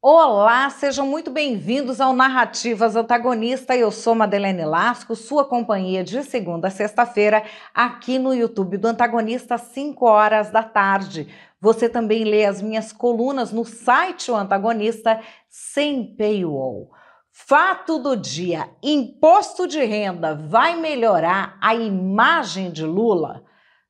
Olá, sejam muito bem-vindos ao Narrativas Antagonista. Eu sou Madeleine Lasco, sua companhia de segunda a sexta-feira, aqui no YouTube do Antagonista, às 5 horas da tarde. Você também lê as minhas colunas no site O Antagonista, sem paywall. Fato do dia: imposto de renda vai melhorar a imagem de Lula?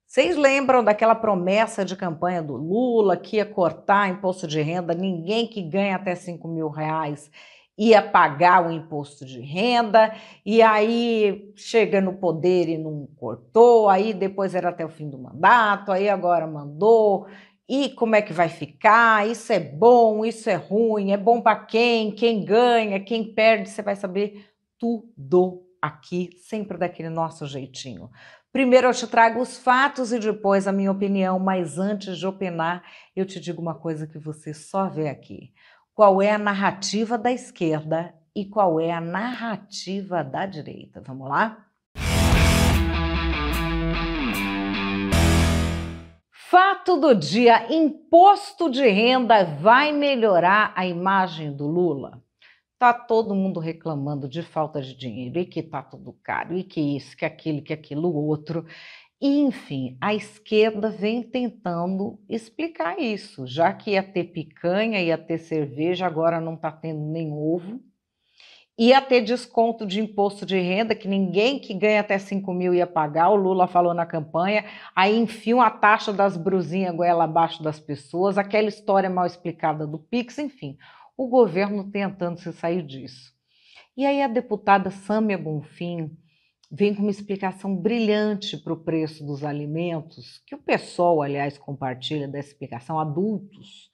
Vocês lembram daquela promessa de campanha do Lula que ia cortar imposto de renda, ninguém que ganha até R$ 5.000 ia pagar o imposto de renda, e aí chega no poder e não cortou, aí depois era até o fim do mandato, aí agora mandou, e como é que vai ficar? Isso é bom, isso é ruim, é bom para quem ganha, quem perde, você vai saber tudo aqui, sempre daquele nosso jeitinho. Primeiro eu te trago os fatos e depois a minha opinião, mas antes de opinar, eu te digo uma coisa que você só vê aqui. Qual é a narrativa da esquerda e qual é a narrativa da direita? Vamos lá? Fato do dia: imposto de renda vai melhorar a imagem do Lula? Tá todo mundo reclamando de falta de dinheiro e que tá tudo caro, e que isso, que aquilo outro. E, enfim, a esquerda vem tentando explicar isso, já que ia ter picanha, ia ter cerveja, agora não tá tendo nem ovo. Ia ter desconto de imposto de renda, que ninguém que ganha até 5.000 ia pagar, o Lula falou na campanha, aí enfiam a taxa das brusinhas goela abaixo das pessoas, aquela história mal explicada do Pix, enfim. O governo tentando se sair disso. E aí a deputada Sâmia Bonfim vem com uma explicação brilhante para o preço dos alimentos, que o pessoal, aliás, compartilha dessa explicação, adultos,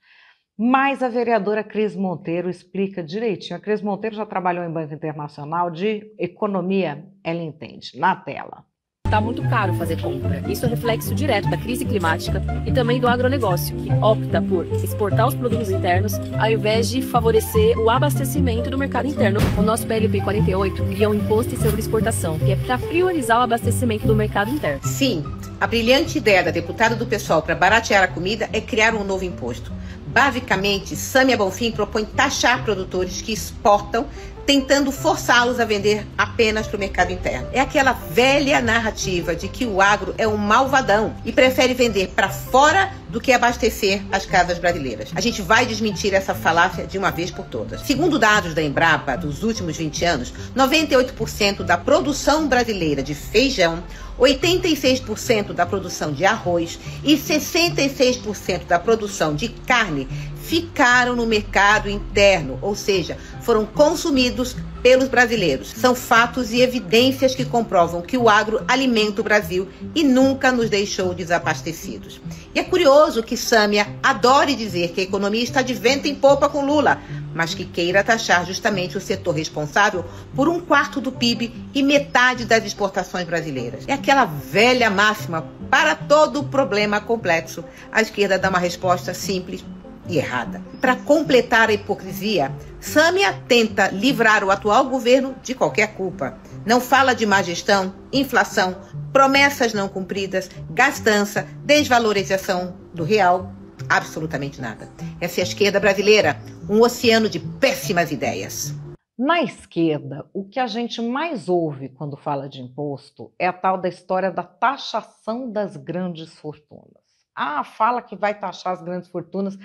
mas a vereadora Cris Monteiro explica direitinho. A Cris Monteiro já trabalhou em Banco Internacional, de economia ela entende. Na tela. Está muito caro fazer compra. Isso é reflexo direto da crise climática e também do agronegócio, que opta por exportar os produtos internos ao invés de favorecer o abastecimento do mercado interno. O nosso PLP 48 cria um imposto sobre exportação, que é para priorizar o abastecimento do mercado interno. Sim, a brilhante ideia da deputada do PSOL para baratear a comida é criar um novo imposto. Basicamente, Sâmia Bonfim propõe taxar produtores que exportam, tentando forçá-los a vender apenas para o mercado interno. É aquela velha narrativa de que o agro é um malvadão e prefere vender para fora do que abastecer as casas brasileiras. A gente vai desmentir essa falácia de uma vez por todas. Segundo dados da Embrapa dos últimos 20 anos, 98% da produção brasileira de feijão, 86% da produção de arroz e 66% da produção de carne ficaram no mercado interno, ou seja, foram consumidos pelos brasileiros. São fatos e evidências que comprovam que o agro alimenta o Brasil e nunca nos deixou desabastecidos. E é curioso que Sâmia adore dizer que a economia está de vento em popa com Lula, mas que queira taxar justamente o setor responsável por 1/4 do PIB e metade das exportações brasileiras. É aquela velha máxima: para todo problema complexo, a esquerda dá uma resposta simples e errada. Para completar a hipocrisia, Sâmia tenta livrar o atual governo de qualquer culpa. Não fala de má gestão, inflação, promessas não cumpridas, gastança, desvalorização do real, absolutamente nada. Essa é a esquerda brasileira, um oceano de péssimas ideias. Na esquerda, o que a gente mais ouve quando fala de imposto é a tal da história da taxação das grandes fortunas. Ah, fala que vai taxar as grandes fortunas,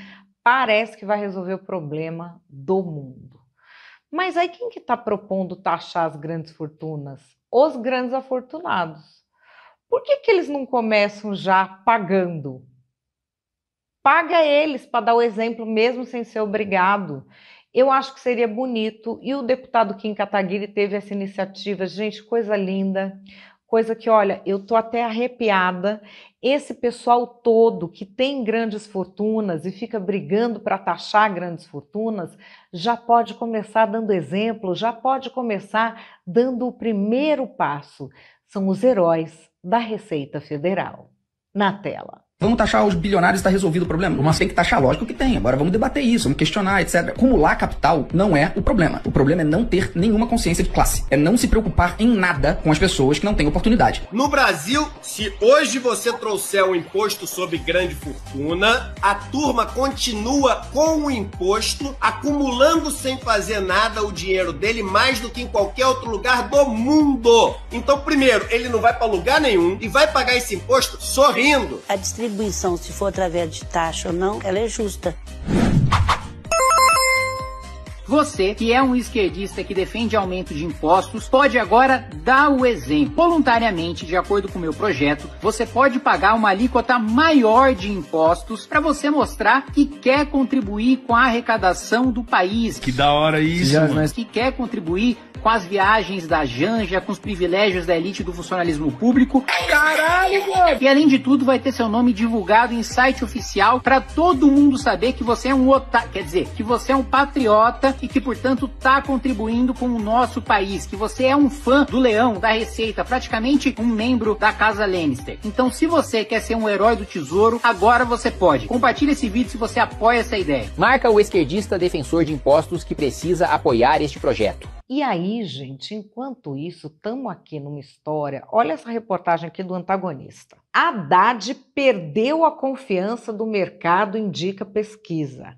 parece que vai resolver o problema do mundo. Mas aí quem que está propondo taxar as grandes fortunas? Os grandes afortunados. Por que eles não começam já pagando? Paga eles para dar o exemplo mesmo sem ser obrigado. Eu acho que seria bonito, e o deputado Kim Kataguiri teve essa iniciativa. Gente, coisa linda, coisa que, olha, eu tô até arrepiada. Esse pessoal todo que tem grandes fortunas e fica brigando para taxar grandes fortunas, já pode começar dando exemplo, já pode começar dando o primeiro passo. São os heróis da Receita Federal. Na tela. Vamos taxar os bilionários e está resolvido o problema? Mas tem que taxar, lógico que tem. Agora vamos debater isso, vamos questionar, etc. Acumular capital não é o problema. O problema é não ter nenhuma consciência de classe. É não se preocupar em nada com as pessoas que não têm oportunidade. No Brasil, se hoje você trouxer um imposto sobre grande fortuna, a turma continua com o imposto, acumulando sem fazer nada o dinheiro dele mais do que em qualquer outro lugar do mundo. Então, primeiro, ele não vai para lugar nenhum e vai pagar esse imposto sorrindo. A distribuição, se for através de taxa ou não, ela é justa. Você, que é um esquerdista que defende aumento de impostos, pode agora dar o exemplo. Voluntariamente, de acordo com o meu projeto, você pode pagar uma alíquota maior de impostos para você mostrar que quer contribuir com a arrecadação do país. Que da hora isso, mano. Que quer contribuir com as viagens da Janja, com os privilégios da elite do funcionalismo público. Caralho, mano! E além de tudo, vai ter seu nome divulgado em site oficial para todo mundo saber que você é um otário, quer dizer, que você é um patriota e que, portanto, tá contribuindo com o nosso país, que você é um fã do Leão, da Receita, praticamente um membro da Casa Lannister. Então, se você quer ser um herói do tesouro, agora você pode. Compartilhe esse vídeo se você apoia essa ideia. Marca o esquerdista defensor de impostos que precisa apoiar este projeto. E aí, gente, enquanto isso, estamos aqui numa história. Olha essa reportagem aqui do Antagonista. Haddad perdeu a confiança do mercado, indica pesquisa.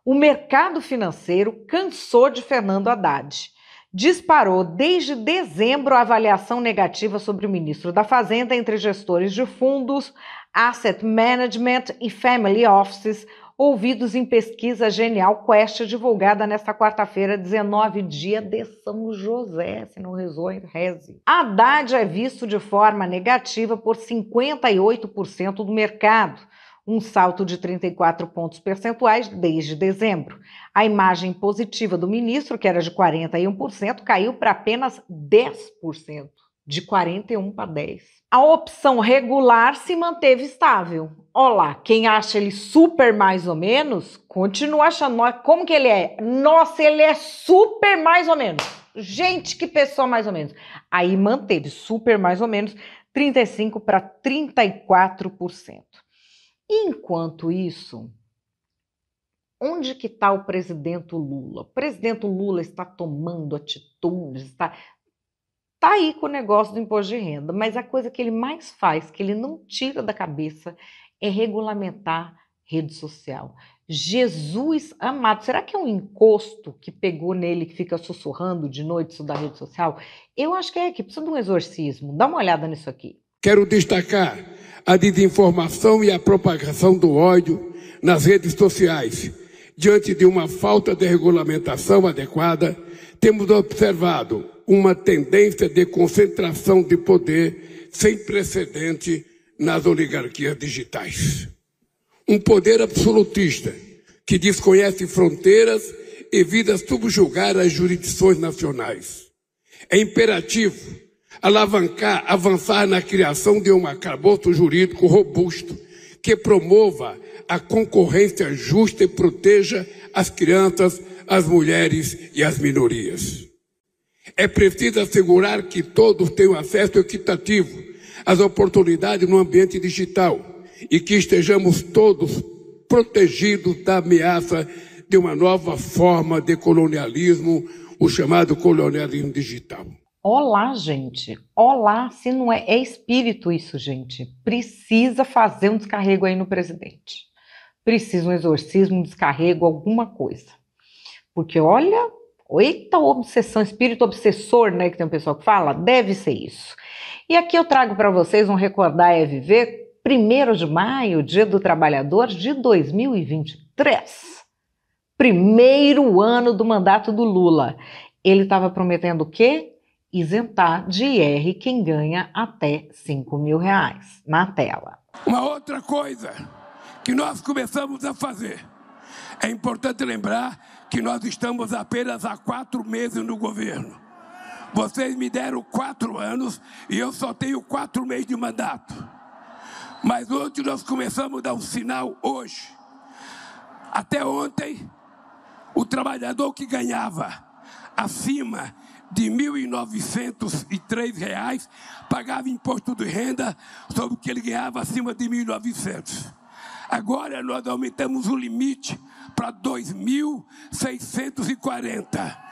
O mercado financeiro cansou de Fernando Haddad. Disparou desde dezembro a avaliação negativa sobre o ministro da Fazenda entre gestores de fundos, asset management e family offices, ouvidos em pesquisa Genial Quest, divulgada nesta quarta-feira, 19, dia de São José, se não rezou, reze. Haddad é visto de forma negativa por 58% do mercado, um salto de 34 pontos percentuais desde dezembro. A imagem positiva do ministro, que era de 41%, caiu para apenas 10%, de 41 para 10%. A opção regular se manteve estável. Olá, quem acha ele super mais ou menos, continua achando. Como que ele é? Nossa, ele é super mais ou menos. Gente, que pessoa mais ou menos. Aí manteve super mais ou menos, 35% para 34%. Enquanto isso, onde que está o presidente Lula? O presidente Lula está tomando atitudes, está aí com o negócio do imposto de renda, mas a coisa que ele mais faz, que ele não tira da cabeça, é regulamentar rede social. Jesus amado, será que é um encosto que pegou nele, que fica sussurrando de noite isso da rede social? Eu acho que que precisa de um exorcismo. Dá uma olhada nisso aqui. Quero destacar a desinformação e a propagação do ódio nas redes sociais. Diante de uma falta de regulamentação adequada, temos observado uma tendência de concentração de poder sem precedente nas oligarquias digitais. Um poder absolutista que desconhece fronteiras e visa subjugar as jurisdições nacionais. É imperativo avançar na criação de um arcabouço jurídico robusto que promova a concorrência justa e proteja as crianças, as mulheres e as minorias. É preciso assegurar que todos tenham acesso equitativo às oportunidades no ambiente digital e que estejamos todos protegidos da ameaça de uma nova forma de colonialismo, o chamado colonialismo digital. Olá, gente. Olá, se não é espírito isso, gente. Precisa fazer um descarrego aí no presidente. Precisa um exorcismo, um descarrego, alguma coisa. Porque olha, eita obsessão, espírito obsessor, né, que tem um pessoal que fala, deve ser isso. E aqui eu trago para vocês um Recordar é Viver, 1º de maio, Dia do Trabalhador de 2023. Primeiro ano do mandato do Lula. Ele estava prometendo o quê? Isentar de IR quem ganha até R$5.000. Na tela. Uma outra coisa que nós começamos a fazer. É importante lembrar que nós estamos apenas há 4 meses no governo. Vocês me deram 4 anos e eu só tenho 4 meses de mandato. Mas ontem nós começamos a dar um sinal hoje. Até ontem, o trabalhador que ganhava acima de R$ 1.903 pagava imposto de renda sobre o que ele ganhava acima de 1.900. Agora nós aumentamos o limite para 2.640.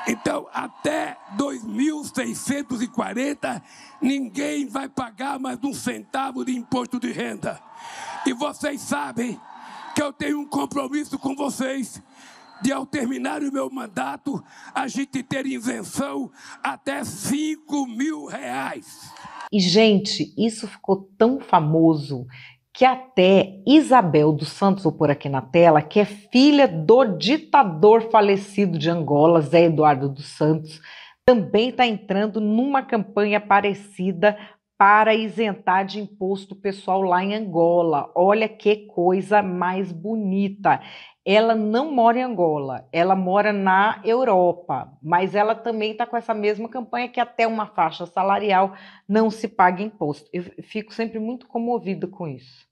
Então, até 2.640, ninguém vai pagar mais um centavo de imposto de renda. E vocês sabem que eu tenho um compromisso com vocês de, ao terminar o meu mandato, a gente ter isenção até R$5.000. E, gente, isso ficou tão famoso que até Isabel dos Santos, vou pôr aqui na tela, que é filha do ditador falecido de Angola, Zé Eduardo dos Santos, também está entrando numa campanha parecida para isentar de imposto o pessoal lá em Angola. Olha que coisa mais bonita. Ela não mora em Angola, ela mora na Europa, mas ela também está com essa mesma campanha que até uma faixa salarial não se paga imposto. Eu fico sempre muito comovida com isso,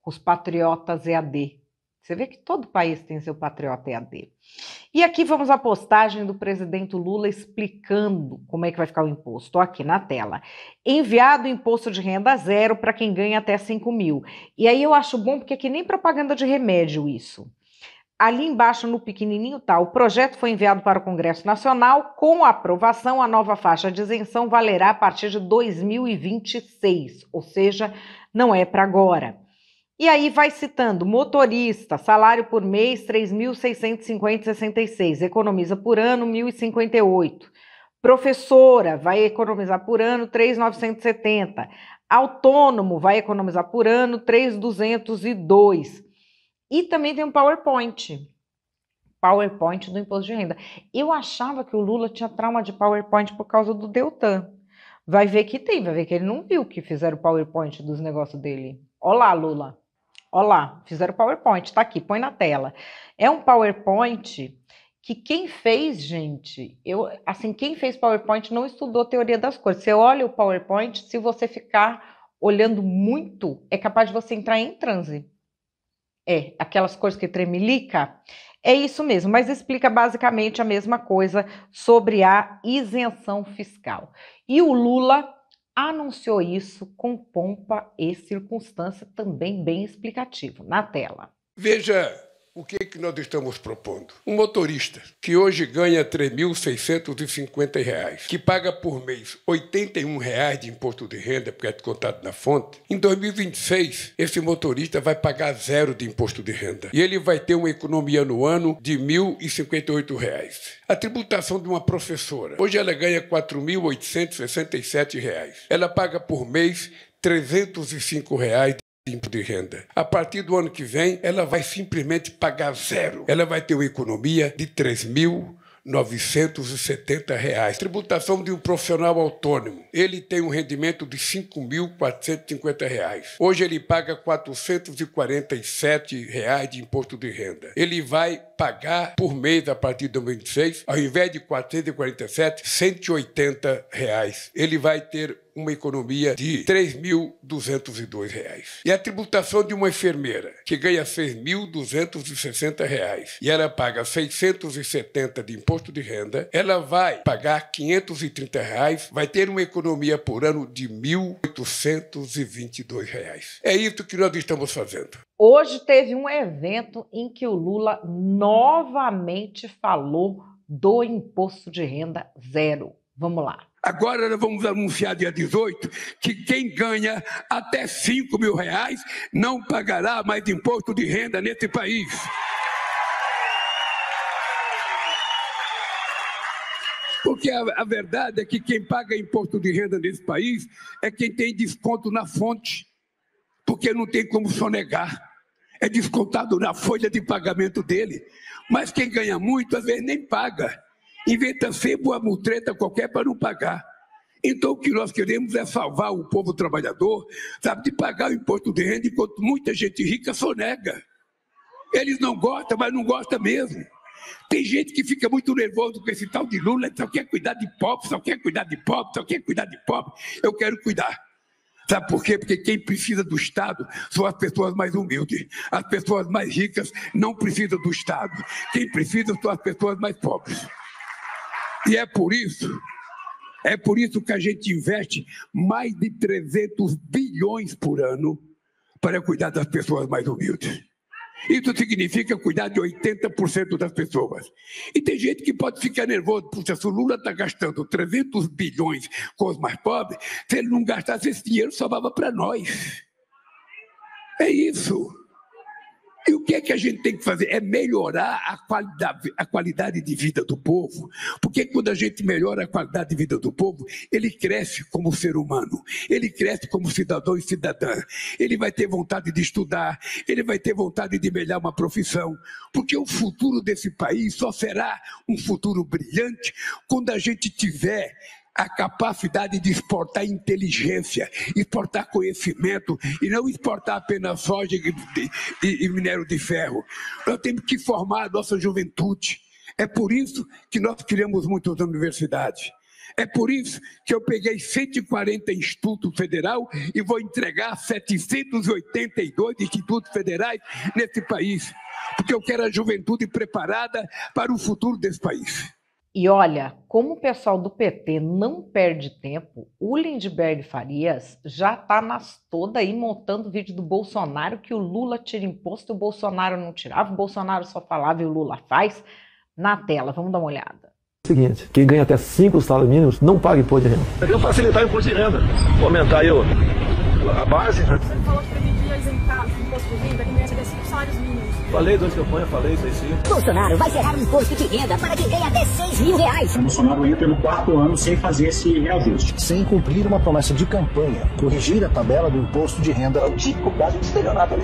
com os patriotas EAD. Você vê que todo país tem seu patriota EAD. E aqui vamos à postagem do presidente Lula explicando como é que vai ficar o imposto. Estou aqui na tela. Enviado imposto de renda zero para quem ganha até 5 mil. E aí eu acho bom porque é que nem propaganda de remédio isso. Ali embaixo, no pequenininho, tá, o projeto foi enviado para o Congresso Nacional. Com a aprovação, a nova faixa de isenção valerá a partir de 2026, ou seja, não é para agora. E aí vai citando, motorista, salário por mês, R$ 3.650,66, economiza por ano, R$ 1.058. Professora, vai economizar por ano, R$ 3.970. Autônomo, vai economizar por ano, R$ 3.202. E também tem um PowerPoint do imposto de renda. Eu achava que o Lula tinha trauma de PowerPoint por causa do Deltan. Vai ver que tem, vai ver que ele não viu que fizeram o PowerPoint dos negócios dele. Olá, Lula. Olá, fizeram o PowerPoint, tá aqui, põe na tela. É um PowerPoint que quem fez, gente, quem fez PowerPoint não estudou teoria das cores. Você olha o PowerPoint, se você ficar olhando muito, é capaz de você entrar em transe. Aquelas cores que tremelica, é isso mesmo, mas explica basicamente a mesma coisa sobre a isenção fiscal. E o Lula anunciou isso com pompa e circunstância, também bem explicativo, na tela. Veja o que nós estamos propondo. Um motorista que hoje ganha R$ 3.650, que paga por mês R$ 81 de imposto de renda, porque é descontado na fonte, em 2026, esse motorista vai pagar zero de imposto de renda. E ele vai ter uma economia no ano de R$ 1.058. A tributação de uma professora, hoje ela ganha R$ 4.867. Ela paga por mês R$ 305 de imposto de renda. A partir do ano que vem, ela vai simplesmente pagar zero. Ela vai ter uma economia de R$ 3.970. Tributação de um profissional autônomo. Ele tem um rendimento de R$ 5.450. Hoje ele paga R$ 447 de imposto de renda. Ele vai pagar por mês, a partir de 2026, ao invés de 447, R$ 180. Ele vai ter uma economia de R$ 3.202. E a tributação de uma enfermeira, que ganha R$ 6.260, e ela paga R$ 670 de imposto de renda, ela vai pagar R$ 530, vai ter uma economia por ano de R$ 1.822. É isso que nós estamos fazendo. Hoje teve um evento em que o Lula novamente falou do imposto de renda zero. Vamos lá. Agora nós vamos anunciar dia 18 que quem ganha até R$ 5.000 não pagará mais imposto de renda nesse país. Porque a verdade é que quem paga imposto de renda nesse país é quem tem desconto na fonte, porque não tem como sonegar. É descontado na folha de pagamento dele. Mas quem ganha muito, às vezes, nem paga. Inventa sempre uma mutreta qualquer para não pagar. Então, o que nós queremos é salvar o povo trabalhador, sabe, de pagar o imposto de renda, enquanto muita gente rica sonega. Eles não gostam, mas não gostam mesmo. Tem gente que fica muito nervoso com esse tal de Lula, só quer cuidar de pobre, só quer cuidar de pobre, só quer cuidar de pobre. Eu quero cuidar. Sabe por quê? Porque quem precisa do Estado são as pessoas mais humildes. As pessoas mais ricas não precisam do Estado. Quem precisa são as pessoas mais pobres. E é por isso que a gente investe mais de 300 bilhões por ano para cuidar das pessoas mais humildes. Isso significa cuidar de 80% das pessoas. E tem gente que pode ficar nervoso, puxa, se o Lula está gastando 300 bilhões com os mais pobres, se ele não gastasse esse dinheiro, sobrava para nós. É isso. E o que é que a gente tem que fazer? É melhorar a qualidade de vida do povo. Porque quando a gente melhora a qualidade de vida do povo, ele cresce como ser humano, ele cresce como cidadão e cidadã. Ele vai ter vontade de estudar, ele vai ter vontade de melhorar uma profissão. Porque o futuro desse país só será um futuro brilhante quando a gente tiver a capacidade de exportar inteligência, exportar conhecimento e não exportar apenas soja e minério de ferro. Nós temos que formar a nossa juventude. É por isso que nós criamos muitas universidades. É por isso que eu peguei 140 institutos federais e vou entregar 782 institutos federais nesse país. Porque eu quero a juventude preparada para o futuro desse país. E olha, como o pessoal do PT não perde tempo, o Lindbergh Farias já está nas todas aí montando o vídeo do Bolsonaro que o Lula tira imposto e o Bolsonaro não tirava, o Bolsonaro só falava e o Lula faz, na tela. Vamos dar uma olhada. Seguinte, quem ganha até 5 salários mínimos não paga imposto de renda. Eu facilitar o imposto de renda, aumentar aí a base. Você falou que pretendia isentar o imposto de renda quem ganha até 5 salários mínimos. Falei 2 campanhas, falei 6 sim. Bolsonaro vai zerar o imposto de renda para quem ganha até 6 mil reais. O Bolsonaro entra no 4º ano sem fazer esse reajuste. Sem cumprir uma promessa de campanha, corrigir a tabela do imposto de renda. É o típico caso de estelionato ali.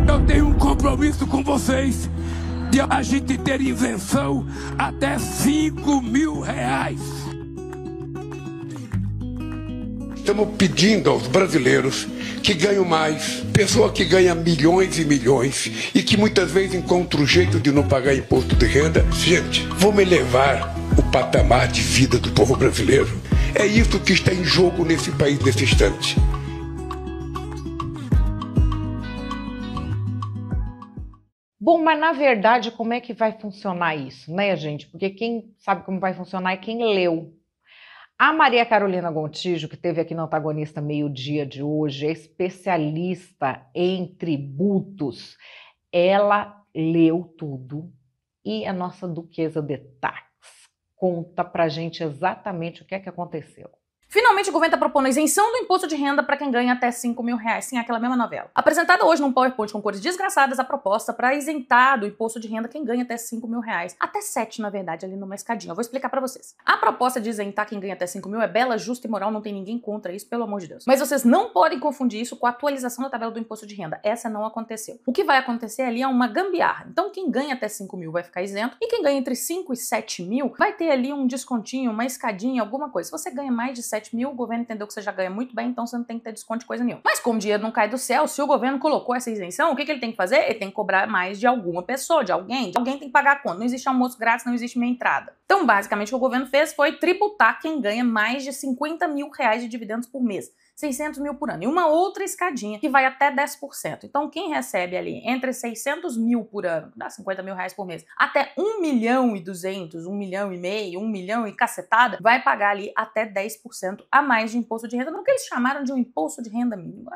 Eu tenho um compromisso com vocês de a gente ter isenção até 5 mil reais. Estamos pedindo aos brasileiros que ganham mais, pessoa que ganha milhões e milhões e que muitas vezes encontra um jeito de não pagar imposto de renda. Gente, vamos elevar o patamar de vida do povo brasileiro. É isso que está em jogo nesse país nesse instante. Bom, mas na verdade, como é que vai funcionar isso, né, gente? Porque quem sabe como vai funcionar é quem leu. A Maria Carolina Gontijo, que esteve aqui no Antagonista meio-dia de hoje, é especialista em tributos. Ela leu tudo e a nossa duquesa de Tax conta pra gente exatamente o que é que aconteceu. Finalmente, o governo está propondo a isenção do imposto de renda para quem ganha até 5 mil reais, sim, aquela mesma novela. Apresentada hoje num PowerPoint com cores desgraçadas, a proposta para isentar do imposto de renda quem ganha até 5 mil reais. Até 7, na verdade, ali numa escadinha. Eu vou explicar para vocês. A proposta de isentar quem ganha até 5 mil é bela, justa e moral, não tem ninguém contra isso, pelo amor de Deus. Mas vocês não podem confundir isso com a atualização da tabela do imposto de renda. Essa não aconteceu. O que vai acontecer ali é uma gambiarra. Então, quem ganha até 5 mil vai ficar isento e quem ganha entre 5 e 7 mil vai ter ali um descontinho, uma escadinha, alguma coisa. Se você ganha mais de 7 mil, o governo entendeu que você já ganha muito bem, então você não tem que ter desconto de coisa nenhuma. Mas como o dinheiro não cai do céu, se o governo colocou essa isenção, o que ele tem que fazer? Ele tem que cobrar mais de alguma pessoa, de alguém. Alguém tem que pagar a conta. Não existe almoço grátis, não existe meia entrada. Então, basicamente, o que o governo fez foi tributar quem ganha mais de 50 mil reais de dividendos por mês. 600 mil por ano. E uma outra escadinha que vai até 10%. Então, quem recebe ali entre 600 mil por ano, dá 50 mil reais por mês, até 1 milhão e 200, 1 milhão e meio, 1 milhão e cacetada, vai pagar ali até 10% a mais de imposto de renda, no que eles chamaram de um imposto de renda mínimo.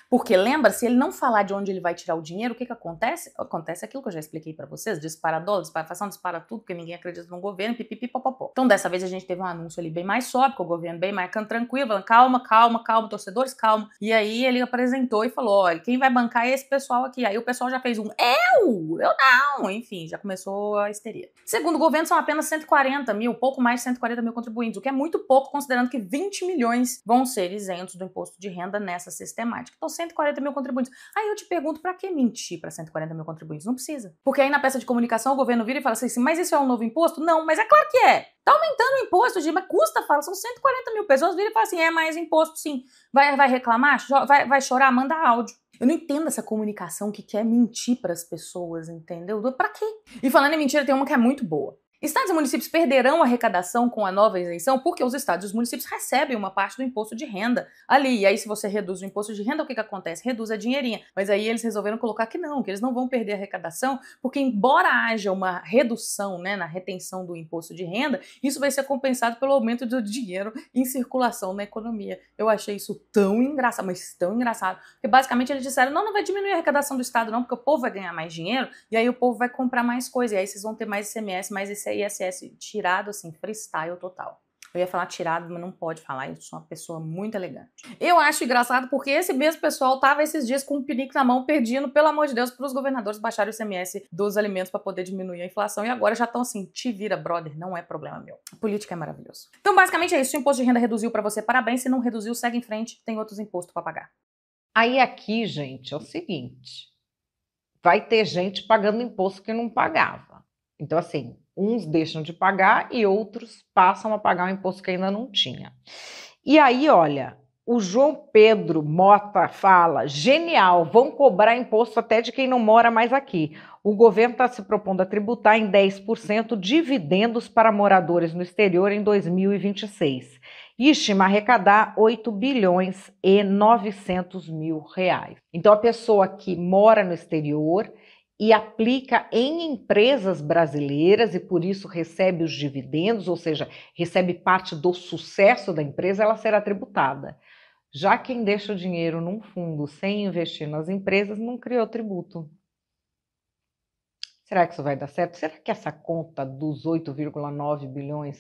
Porque lembra, se ele não falar de onde ele vai tirar o dinheiro, o que acontece? Acontece aquilo que eu já expliquei pra vocês, dispara dólar, dispara inflação, dispara tudo, porque ninguém acredita no governo, pipipipopopó. Então dessa vez a gente teve um anúncio ali bem mais sóbrio, com o governo bem mais tranquilo, falando calma, torcedores, calma. E aí ele apresentou e falou, olha, quem vai bancar é esse pessoal aqui. Aí o pessoal já fez eu não, enfim, já começou a histeria. Segundo o governo, são apenas 140 mil, pouco mais de 140 mil contribuintes, o que é muito pouco, considerando que 20 milhões vão ser isentos do imposto de renda nessa sistemática. Então, 140 mil contribuintes. Aí eu te pergunto, pra que mentir pra 140 mil contribuintes? Não precisa. Porque aí na peça de comunicação o governo vira e fala assim, mas isso é um novo imposto? Não, mas é claro que é. Tá aumentando o imposto, mas custa, fala, são 140 mil pessoas, vira e fala assim, é mais imposto sim. Vai reclamar? Vai chorar? Manda áudio. Eu não entendo essa comunicação que quer mentir pras pessoas, entendeu? Pra quê? E falando em mentira, tem uma que é muito boa. Estados e municípios perderão arrecadação com a nova isenção porque os estados e os municípios recebem uma parte do imposto de renda ali. E aí, se você reduz o imposto de renda, o que acontece? Reduz a dinheirinha. Mas aí eles resolveram colocar que eles não vão perder arrecadação, porque embora haja uma redução, né, na retenção do imposto de renda, isso vai ser compensado pelo aumento do dinheiro em circulação na economia. Eu achei isso tão engraçado, mas tão engraçado, porque basicamente eles disseram, não vai diminuir a arrecadação do Estado não, porque o povo vai ganhar mais dinheiro, e aí o povo vai comprar mais coisa, e aí vocês vão ter mais ICMS, mais esse ISS tirado, assim, freestyle total. Eu ia falar tirado, mas não pode falar, eu sou uma pessoa muito elegante. Eu acho engraçado porque esse mesmo pessoal tava esses dias com um pinico na mão, pedindo, pelo amor de Deus, para os governadores baixarem o ICMS dos alimentos para poder diminuir a inflação, e agora já estão assim, te vira, brother, não é problema meu. A política é maravilhosa. Então, basicamente é isso, se o imposto de renda reduziu para você, parabéns, se não reduziu, segue em frente, tem outros impostos para pagar. Aí aqui, gente, é o seguinte, vai ter gente pagando imposto que não pagava. Então, assim, uns deixam de pagar e outros passam a pagar o imposto que ainda não tinha. E aí, olha, o João Pedro Mota fala, genial, vão cobrar imposto até de quem não mora mais aqui. O governo está se propondo a tributar em 10% dividendos para moradores no exterior em 2026. E estima arrecadar 8 bilhões e 900 mil reais. Então, a pessoa que mora no exterior e aplica em empresas brasileiras e por isso recebe os dividendos, ou seja, recebe parte do sucesso da empresa, ela será tributada. Já quem deixa o dinheiro num fundo sem investir nas empresas não criou tributo. Será que isso vai dar certo? Será que essa conta dos 8,9 bilhões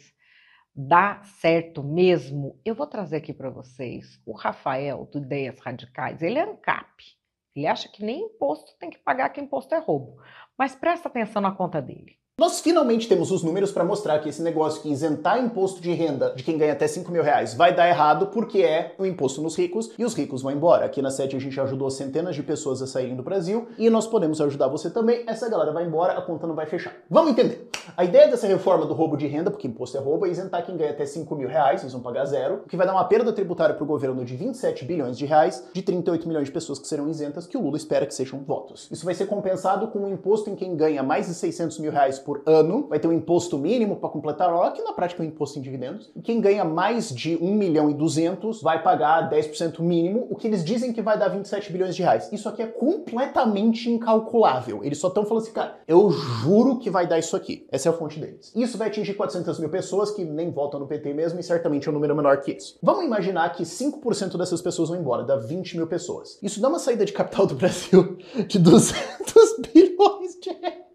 dá certo mesmo? Eu vou trazer aqui para vocês o Rafael, do Ideias Radicais, ele é ANCAP. Ele acha que nem imposto tem que pagar, que imposto é roubo. Mas presta atenção na conta dele. Nós finalmente temos os números para mostrar que esse negócio que isentar imposto de renda de quem ganha até 5 mil reais vai dar errado porque é um imposto nos ricos e os ricos vão embora. Aqui na 7 a gente ajudou centenas de pessoas a saírem do Brasil e nós podemos ajudar você também. Essa galera vai embora, a conta não vai fechar. Vamos entender. A ideia dessa reforma do roubo de renda, porque imposto é roubo, é isentar quem ganha até 5 mil reais, eles vão pagar zero, o que vai dar uma perda tributária para o governo de 27 bilhões de reais, de 38 milhões de pessoas que serão isentas, que o Lula espera que sejam votos. Isso vai ser compensado com um imposto em quem ganha mais de 600 mil reais por ano, vai ter um imposto mínimo para completar, ó, que na prática é um imposto em dividendos, e quem ganha mais de 1 milhão e 200 vai pagar 10% mínimo, o que eles dizem que vai dar 27 bilhões de reais. Isso aqui é completamente incalculável. Eles só estão falando assim, cara, eu juro que vai dar isso aqui. Essa é a fonte deles. Isso vai atingir 400 mil pessoas que nem votam no PT mesmo e certamente é um número menor que isso. Vamos imaginar que 5% dessas pessoas vão embora, dá 20 mil pessoas. Isso dá uma saída de capital do Brasil de 200 bilhões de reais.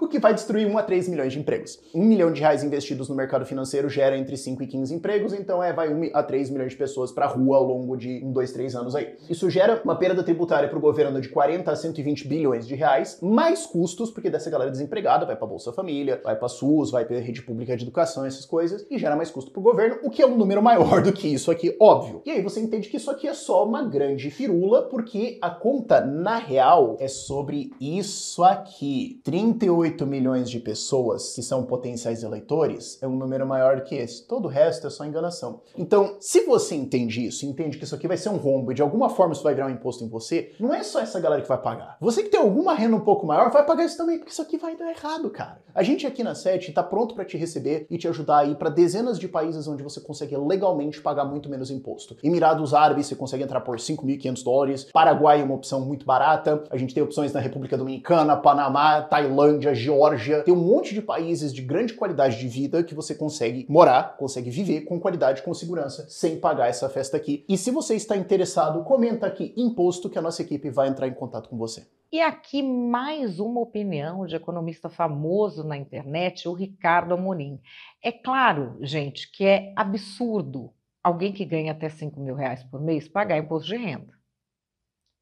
O que vai destruir 1 a 3 milhões de empregos. 1 milhão de reais investidos no mercado financeiro gera entre 5 e 15 empregos, então vai 1 a 3 milhões de pessoas para a rua ao longo de 1, 2, 3 anos aí. Isso gera uma perda tributária para o governo de 40 a 120 bilhões de reais, mais custos, porque dessa galera desempregada vai para Bolsa Família, vai para SUS, vai para rede pública de educação, essas coisas, e gera mais custo para o governo, o que é um número maior do que isso aqui, óbvio. E aí você entende que isso aqui é só uma grande firula, porque a conta, na real, é sobre isso aqui. 38 milhões de pessoas que são potenciais eleitores é um número maior do que esse. Todo o resto é só enganação. Então, se você entende isso, entende que isso aqui vai ser um rombo e de alguma forma isso vai virar um imposto em você, não é só essa galera que vai pagar. Você que tem alguma renda um pouco maior vai pagar isso também, porque isso aqui vai dar errado, cara. A gente aqui na 7 tá pronto para te receber e te ajudar a ir para dezenas de países onde você consegue legalmente pagar muito menos imposto. Emirados Árabes, você consegue entrar por $5.500. Paraguai é uma opção muito barata. A gente tem opções na República Dominicana, Panamá, Tailândia, Geórgia, tem um monte de países de grande qualidade de vida que você consegue morar, consegue viver com qualidade, com segurança, sem pagar essa festa aqui. E se você está interessado, comenta aqui imposto que a nossa equipe vai entrar em contato com você. E aqui mais uma opinião de economista famoso na internet, o Ricardo Amorim. É claro, gente, que é absurdo alguém que ganha até 5 mil reais por mês pagar imposto de renda.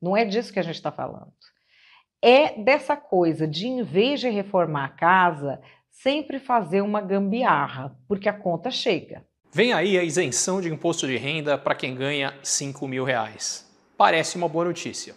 Não é disso que a gente está falando. É dessa coisa de, em vez de reformar a casa, sempre fazer uma gambiarra, porque a conta chega. Vem aí a isenção de imposto de renda para quem ganha 5 mil reais. Parece uma boa notícia.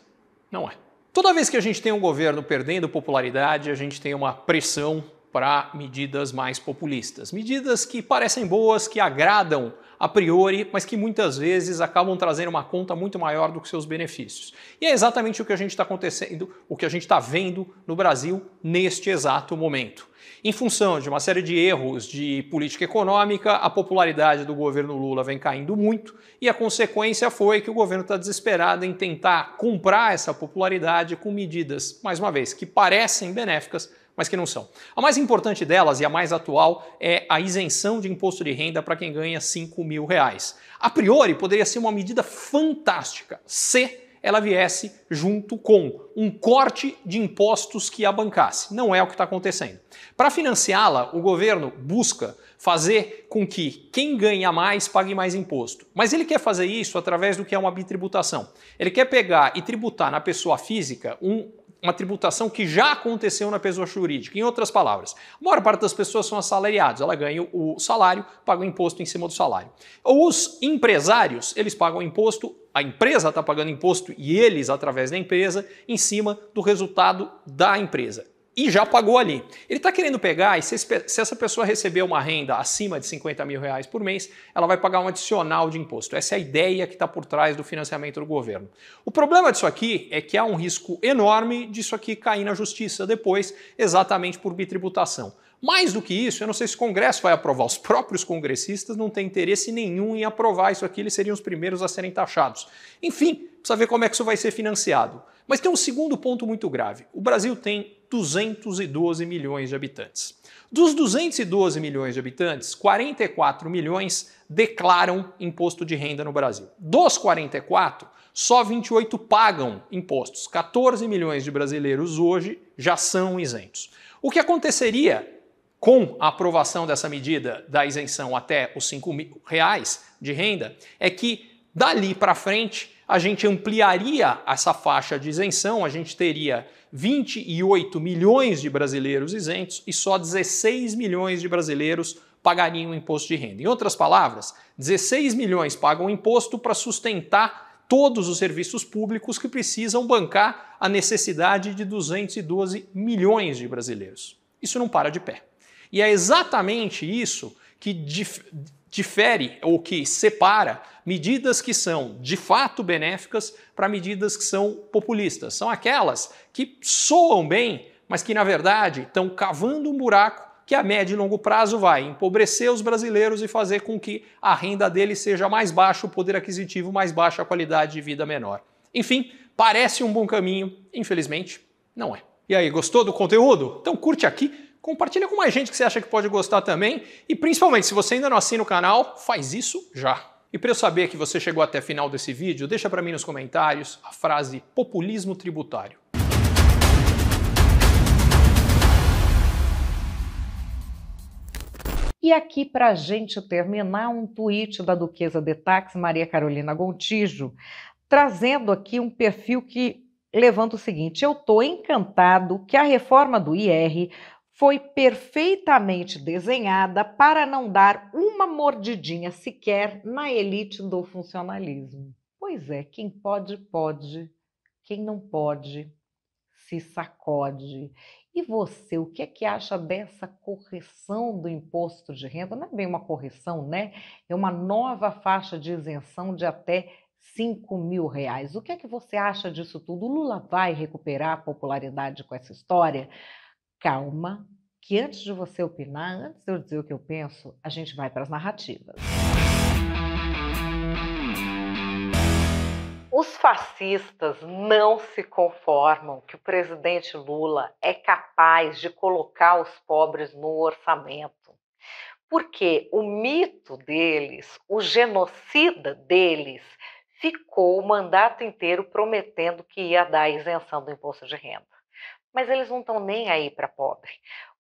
Não é. Toda vez que a gente tem um governo perdendo popularidade, a gente tem uma pressão para medidas mais populistas. Medidas que parecem boas, que agradam a priori, mas que muitas vezes acabam trazendo uma conta muito maior do que seus benefícios. E é exatamente o que a gente está acontecendo, o que a gente está vendo no Brasil neste exato momento. Em função de uma série de erros de política econômica, a popularidade do governo Lula vem caindo muito e a consequência foi que o governo está desesperado em tentar comprar essa popularidade com medidas, mais uma vez, que parecem benéficas, mas que não são. A mais importante delas e a mais atual é a isenção de imposto de renda para quem ganha R$5.000. A priori, poderia ser uma medida fantástica se ela viesse junto com um corte de impostos que a bancasse. Não é o que está acontecendo. Para financiá-la, o governo busca fazer com que quem ganha mais pague mais imposto. Mas ele quer fazer isso através do que é uma bitributação. Ele quer pegar e tributar na pessoa física uma tributação que já aconteceu na pessoa jurídica. Em outras palavras, a maior parte das pessoas são assalariados, ela ganha o salário, paga o imposto em cima do salário. Os empresários, eles pagam imposto, a empresa está pagando imposto e eles, através da empresa, em cima do resultado da empresa. E já pagou ali. Ele está querendo pegar, e se essa pessoa receber uma renda acima de R$50.000 por mês, ela vai pagar um adicional de imposto. Essa é a ideia que está por trás do financiamento do governo. O problema disso aqui é que há um risco enorme disso aqui cair na justiça depois, exatamente por bitributação. Mais do que isso, eu não sei se o Congresso vai aprovar. Os próprios congressistas não têm interesse nenhum em aprovar isso aqui, eles seriam os primeiros a serem taxados. Enfim, precisa ver como é que isso vai ser financiado. Mas tem um segundo ponto muito grave. O Brasil tem 212 milhões de habitantes. Dos 212 milhões de habitantes, 44 milhões declaram imposto de renda no Brasil. Dos 44, só 28 pagam impostos. 14 milhões de brasileiros hoje já são isentos. O que aconteceria com a aprovação dessa medida da isenção até os R$5.000 de renda é que dali para frente a gente ampliaria essa faixa de isenção, a gente teria 28 milhões de brasileiros isentos e só 16 milhões de brasileiros pagariam imposto de renda. Em outras palavras, 16 milhões pagam imposto para sustentar todos os serviços públicos que precisam bancar a necessidade de 212 milhões de brasileiros. Isso não para de pé. E é exatamente isso que difere ou que separa medidas que são de fato benéficas para medidas que são populistas. São aquelas que soam bem, mas que na verdade estão cavando um buraco que a médio e longo prazo vai empobrecer os brasileiros e fazer com que a renda deles seja mais baixa, o poder aquisitivo mais baixo, a qualidade de vida menor. Enfim, parece um bom caminho, infelizmente não é. E aí, gostou do conteúdo? Então curte aqui, compartilha com mais gente que você acha que pode gostar também e principalmente, se você ainda não assina o canal, faz isso já. E para eu saber que você chegou até o final desse vídeo, deixa para mim nos comentários a frase populismo tributário. E aqui, para a gente terminar, um tweet da Duquesa de Táxi, Maria Carolina Gontijo, trazendo aqui um perfil que levanta o seguinte: eu estou encantado que a reforma do IR foi perfeitamente desenhada para não dar uma mordidinha sequer na elite do funcionalismo. Pois é, quem pode, pode. Quem não pode, se sacode. E você, o que é que acha dessa correção do imposto de renda? Não é bem uma correção, né? É uma nova faixa de isenção de até R$5.000. O que é que você acha disso tudo? O Lula vai recuperar a popularidade com essa história? Calma, que antes de você opinar, antes de eu dizer o que eu penso, a gente vai para as narrativas. Os fascistas não se conformam que o presidente Lula é capaz de colocar os pobres no orçamento. Porque o mito deles, o genocida deles, ficou o mandato inteiro prometendo que ia dar isenção do imposto de renda. Mas eles não estão nem aí para pobre.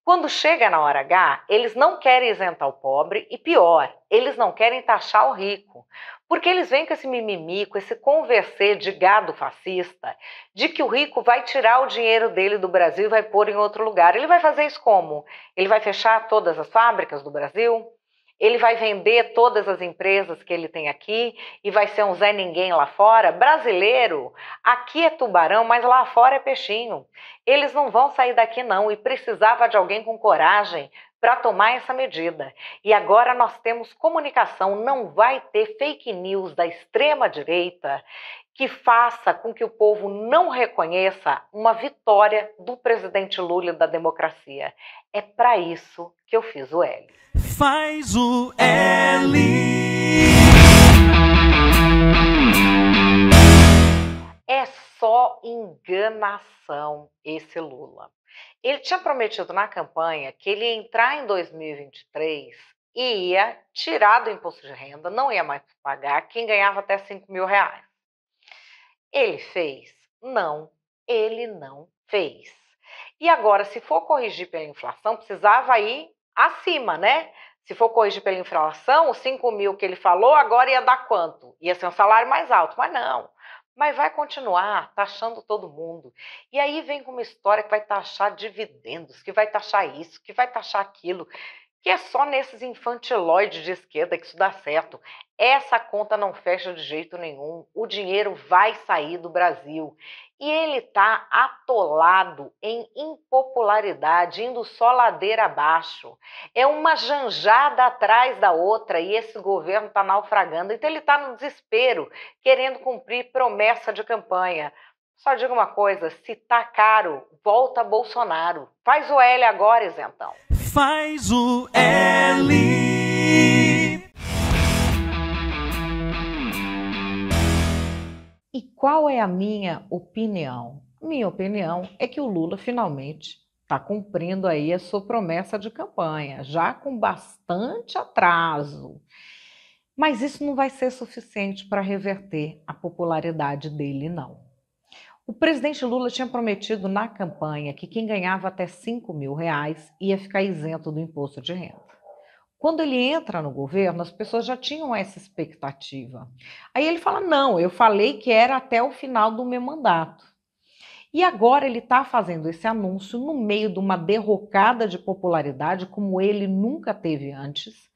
Quando chega na hora H, eles não querem isentar o pobre e pior, eles não querem taxar o rico. Porque eles vêm com esse mimimi, com esse conversê de gado fascista, de que o rico vai tirar o dinheiro dele do Brasil e vai pôr em outro lugar. Ele vai fazer isso como? Ele vai fechar todas as fábricas do Brasil? Ele vai vender todas as empresas que ele tem aqui e vai ser um Zé Ninguém lá fora? Brasileiro, aqui é tubarão, mas lá fora é peixinho. Eles não vão sair daqui não, e precisava de alguém com coragem para tomar essa medida. E agora nós temos comunicação, não vai ter fake news da extrema-direita que faça com que o povo não reconheça uma vitória do presidente Lula e da democracia. É para isso que eu fiz o L. Faz o L. É só enganação esse Lula. Ele tinha prometido na campanha que ele ia entrar em 2023 e ia tirar do imposto de renda, não ia mais pagar quem ganhava até 5 mil reais. Ele fez? Não, ele não fez. E agora, se for corrigir pela inflação, precisava ir acima, né? Se for corrigir pela inflação, os 5 mil que ele falou, agora ia dar quanto? Ia ser um salário mais alto, mas não. Mas vai continuar taxando todo mundo. E aí vem com uma história que vai taxar dividendos, que vai taxar isso, que vai taxar aquilo, que é só nesses infantiloides de esquerda que isso dá certo. Essa conta não fecha de jeito nenhum. O dinheiro vai sair do Brasil. E ele está atolado em impopularidade, indo só ladeira abaixo. É uma janjada atrás da outra e esse governo está naufragando. Então ele está no desespero, querendo cumprir promessa de campanha. Só digo uma coisa, se tá caro, volta Bolsonaro. Faz o L agora, isentão. Faz o L. E qual é a minha opinião? Minha opinião é que o Lula finalmente está cumprindo aí a sua promessa de campanha, já com bastante atraso. Mas isso não vai ser suficiente para reverter a popularidade dele, não. O presidente Lula tinha prometido na campanha que quem ganhava até 5 mil reais ia ficar isento do imposto de renda. Quando ele entra no governo, as pessoas já tinham essa expectativa. Aí ele fala, não, eu falei que era até o final do meu mandato. E agora ele está fazendo esse anúncio no meio de uma derrocada de popularidade como ele nunca teve antes.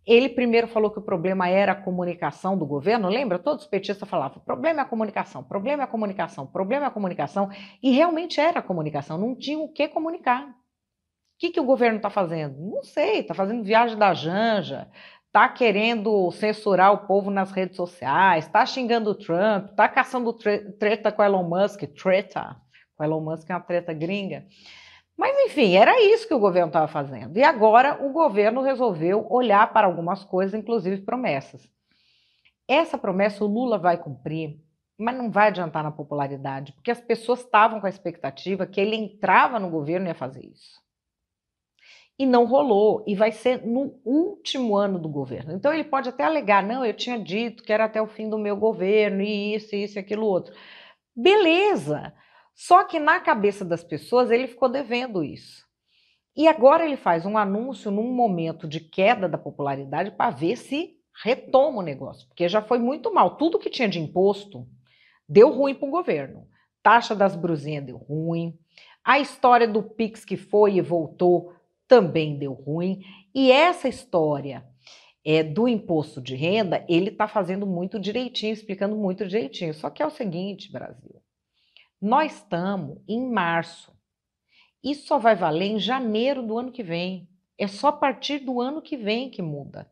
Ele primeiro falou que o problema era a comunicação do governo, lembra? Todos os petistas falavam, o problema é a comunicação, o problema é a comunicação, o problema é a comunicação. E realmente era a comunicação, não tinha o que comunicar. O que o governo está fazendo? Não sei, está fazendo viagem da Janja, está querendo censurar o povo nas redes sociais, está xingando o Trump, está caçando treta com Elon Musk, treta com Elon Musk é uma treta gringa. Mas, enfim, era isso que o governo estava fazendo. E agora o governo resolveu olhar para algumas coisas, inclusive promessas. Essa promessa o Lula vai cumprir, mas não vai adiantar na popularidade, porque as pessoas estavam com a expectativa que ele entrava no governo e ia fazer isso. E não rolou, e vai ser no último ano do governo. Então ele pode até alegar, não, eu tinha dito que era até o fim do meu governo, e isso, e aquilo outro. Beleza! Só que na cabeça das pessoas ele ficou devendo isso. E agora ele faz um anúncio num momento de queda da popularidade para ver se retoma o negócio, porque já foi muito mal. Tudo que tinha de imposto deu ruim para o governo. Taxa das brusinhas deu ruim, a história do Pix que foi e voltou também deu ruim, e essa história do imposto de renda, ele está fazendo muito direitinho, explicando muito direitinho. Só que é o seguinte, Brasil, nós estamos em março, isso só vai valer em janeiro do ano que vem, é só a partir do ano que vem que muda.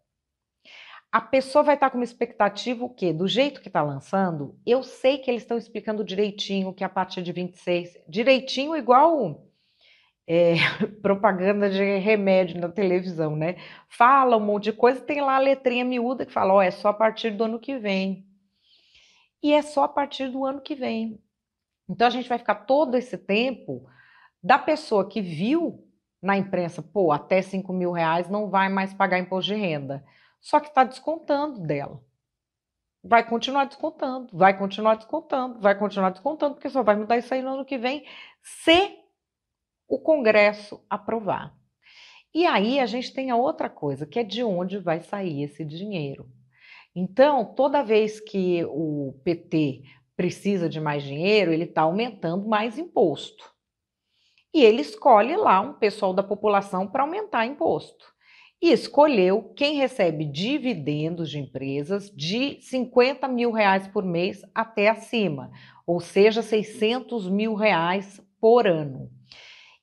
A pessoa vai estar com uma expectativa o quê? Do jeito que está lançando, eu sei que eles estão explicando direitinho que a partir de 26, direitinho igual propaganda de remédio na televisão, né? Fala um monte de coisa, tem lá a letrinha miúda que fala, ó, é só a partir do ano que vem. E é só a partir do ano que vem. Então a gente vai ficar todo esse tempo da pessoa que viu na imprensa, pô, até 5 mil reais não vai mais pagar imposto de renda. Só que está descontando dela. Vai continuar descontando, vai continuar descontando, vai continuar descontando, porque só vai mudar isso aí no ano que vem, se o Congresso aprovar. E aí a gente tem a outra coisa, que é de onde vai sair esse dinheiro. Então, toda vez que o PT precisa de mais dinheiro, ele está aumentando mais imposto. E ele escolhe lá um pessoal da população para aumentar imposto. e escolheu quem recebe dividendos de empresas de R$50 mil por mês até acima, ou seja, R$600 mil por ano.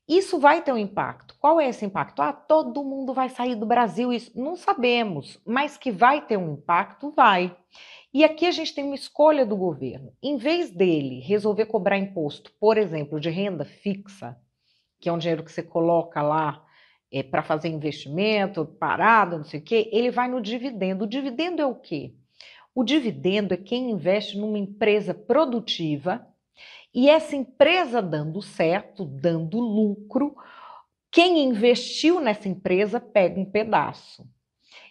Isso vai ter um impacto. Qual é esse impacto? Todo mundo vai sair do Brasil, isso não sabemos, mas que vai ter um impacto, vai. E aqui a gente tem uma escolha do governo. Em vez dele resolver cobrar imposto, por exemplo, de renda fixa, que é um dinheiro que você coloca lá para fazer investimento, parado, não sei o quê, ele vai no dividendo. O dividendo é o quê? O dividendo é quem investe numa empresa produtiva e essa empresa dando certo, dando lucro, quem investiu nessa empresa pega um pedaço.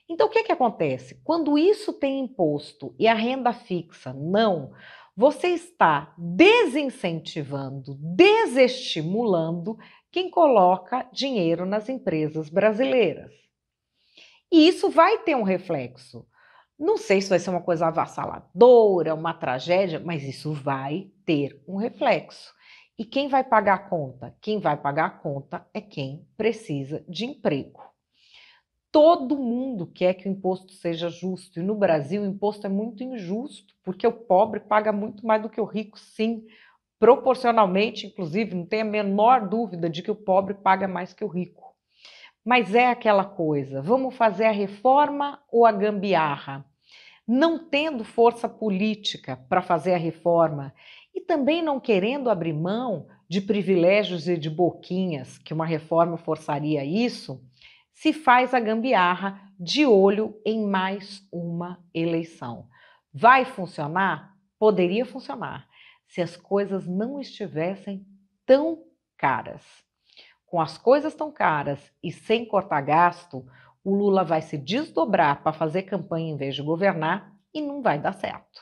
Então, o que acontece? Quando isso tem imposto e a renda fixa não, você está desincentivando, desestimulando quem coloca dinheiro nas empresas brasileiras. E isso vai ter um reflexo. Não sei se vai ser uma coisa avassaladora, uma tragédia, mas isso vai ter um reflexo. E quem vai pagar a conta? Quem vai pagar a conta é quem precisa de emprego. Todo mundo quer que o imposto seja justo, e no Brasil o imposto é muito injusto, porque o pobre paga muito mais do que o rico, sim. Proporcionalmente, inclusive, não tem a menor dúvida de que o pobre paga mais que o rico. Mas é aquela coisa, vamos fazer a reforma ou a gambiarra? Não tendo força política para fazer a reforma e também não querendo abrir mão de privilégios e de boquinhas, que uma reforma forçaria isso, se faz a gambiarra de olho em mais uma eleição. Vai funcionar? Poderia funcionar, se as coisas não estivessem tão caras. Com as coisas tão caras e sem cortar gasto, o Lula vai se desdobrar para fazer campanha em vez de governar e não vai dar certo.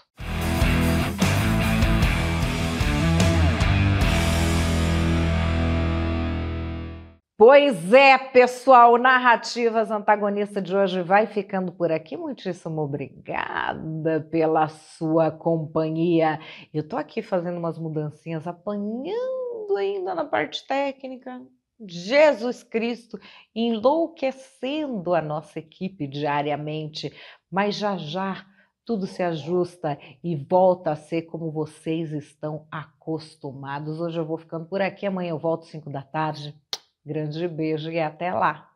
Pois é, pessoal, o Narrativas Antagonista de hoje vai ficando por aqui. Muitíssimo obrigada pela sua companhia. Eu tô aqui fazendo umas mudancinhas, apanhando ainda na parte técnica. Jesus Cristo, enlouquecendo a nossa equipe diariamente, mas já já tudo se ajusta e volta a ser como vocês estão acostumados. Hoje eu vou ficando por aqui, amanhã eu volto às 5 da tarde. Grande beijo e até lá!